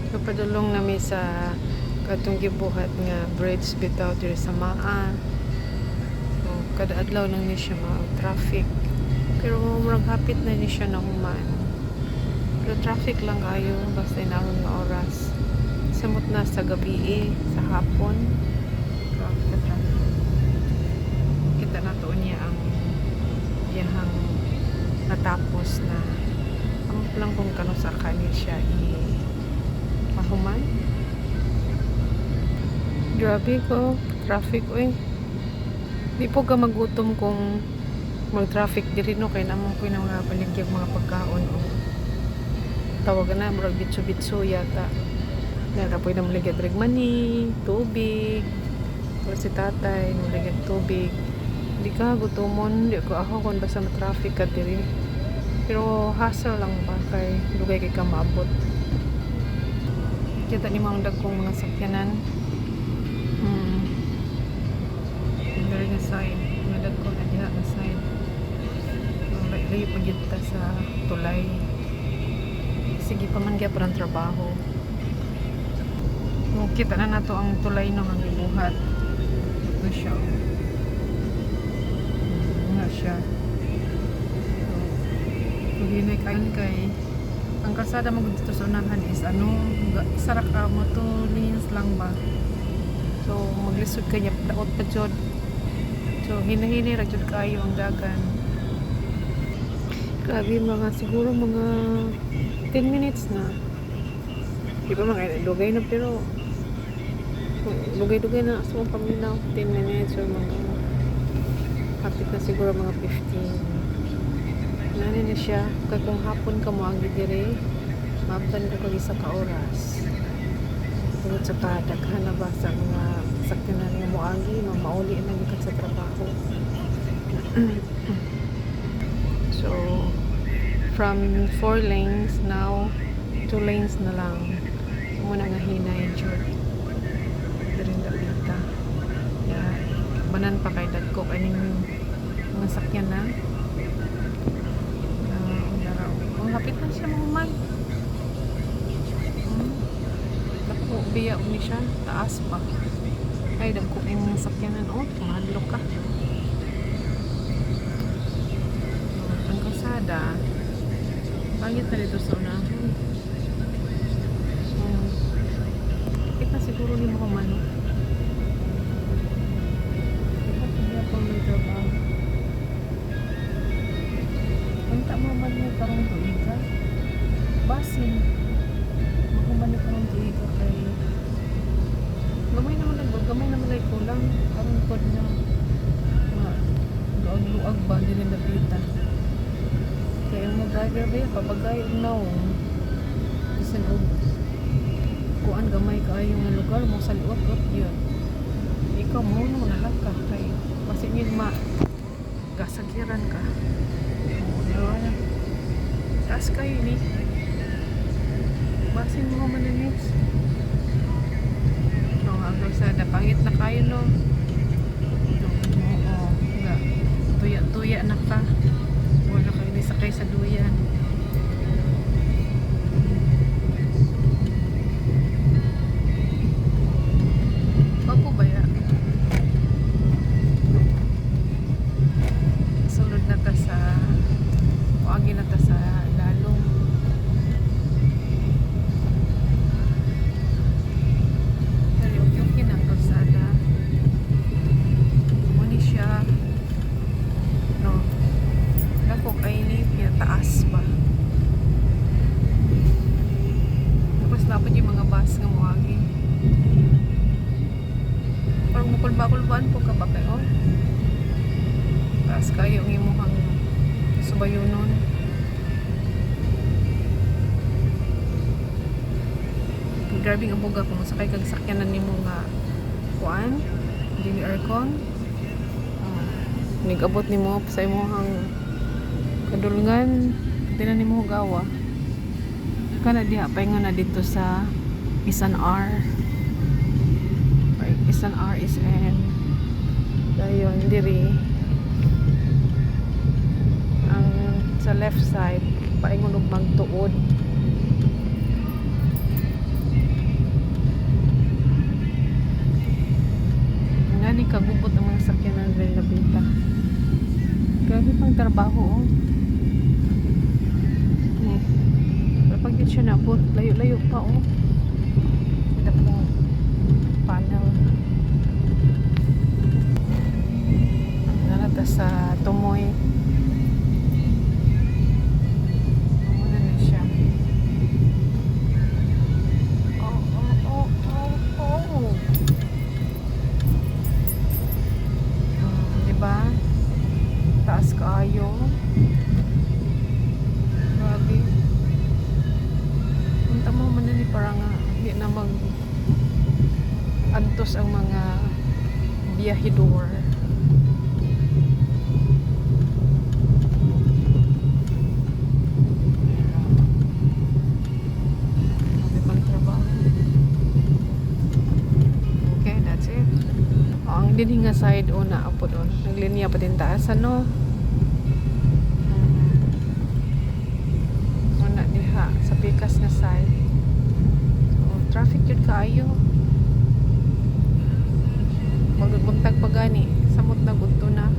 Napadulong nami sa katong gibuhat nga bridge bitaw diri sa Maa. So, kada adlaw nang ni siya traffic. Pero murag hapit na ni siya na human. Pero traffic lang kayo basta inawon nga oras. Samot na sa gabi sa hapon. Grabe ka traffic. Kita na to niya ang iyahang natapos na. Amot lang kung kano sa kanil siya mahuman. Grabe ko, traffic di po ka magutom kung mag-traffic diri no kay namon ko na mga baligyag mga pagkaon tawag na murag bitso-bitso yata. Narapoy na maligyan mani, tubig. Pero si tatay maligyan tubig. Di ka gutomon, di ko ako kung basta ma-traffic ka diri. Pero hassle lang ba kay dugay kay ka maabot. Kita ni mga dagkong mga sakyanan. Dari nga side, mga dagkong na diha nga side. Layo pagita sa tulay. Sige pa man kaya parang trabaho. Kita na nato ang tulay no ang gibuhat. Ito siya. Nga siya. So, hinay kain kay ang kalsada mo dito sa unahan is isa ra ka mo 2 lanes lang ba. So maglisod kanya daot pa jud. So hinay-hinay ra jud kayo ang dagan. Grabe siguro mga 10 minutes na. Di ba mga dugay na pero dugay na sa mga paminaw 10 minutes or mga hapit na siguro mga 15. Nani na siya kay kung hapon ka mo ang diri maabtan ka kag isa ka oras tungod sa kadaghan na ba sa mga sakyanan nga moagi mauli na gikan sa trabaho. So from 4 lanes now 2 lanes na lang muna nga hinay jud diri dapita ya banan pa kay dagko kaning mga sakyanan. Hapit na siya mahuman. Dako biya ni siya taas pa. Ay dagko yung sakyanan mahadlok ka. Ang kalsada pangit na dito sa unahan. Hapit na siguro ni mahuman. Kaya pa may trabaho. Unta mo man mo karong tuiga. Basin. Mahuman ni karong tuiga kay gamay naman ay kulang. Karong pod na luag ba dili napita. Kaya ang mga driver ba pabagay now. Bisan og kuan gamay kaayo nga lugar mo sa liwat yun. Ikaw mo nalaka kay basin yun gasagiran ka. Taas kayo ni basin mo mananis ang kalsada pangit na kayo no. Oo nga tuya na ka wala kayo di sakay sa duyan. Papo ba ya sulod na ta sa agi na ta sa lalong. Pero yung kinang kalsada muni siya no lako kay ni taas ba tapos napad yung mga bus nga muagi parang mukul-bakulbaan po ka ba kayo taas kayo ang imuhang subayunon. Grabe ang buga kung sakay kag sakyanan nimo nga kuan dili aircon. Nigabot nimo sa imong kadulngan dili nimo gawa. Kana diha paingon na dito sa Isan R. Isan R is dayon diri sa left side paingon og magtuod trabaho. Pag yun siya nabot, layo-layo pa oh. Ito po panel. Nalata sa Tumoy. Ano na siya? Oh. Diba? Taas kaayo. Grabe. Punta mo man ni parang hindi na mag antos ang mga biyahidor. Okay, that's it. Ang dinhinga side o na apo doon. Naglinya pa din taas ano. Muna diha sa pikas na side. So, traffic yun kaayo. Magbuntag pa gani. Samot na gunto na.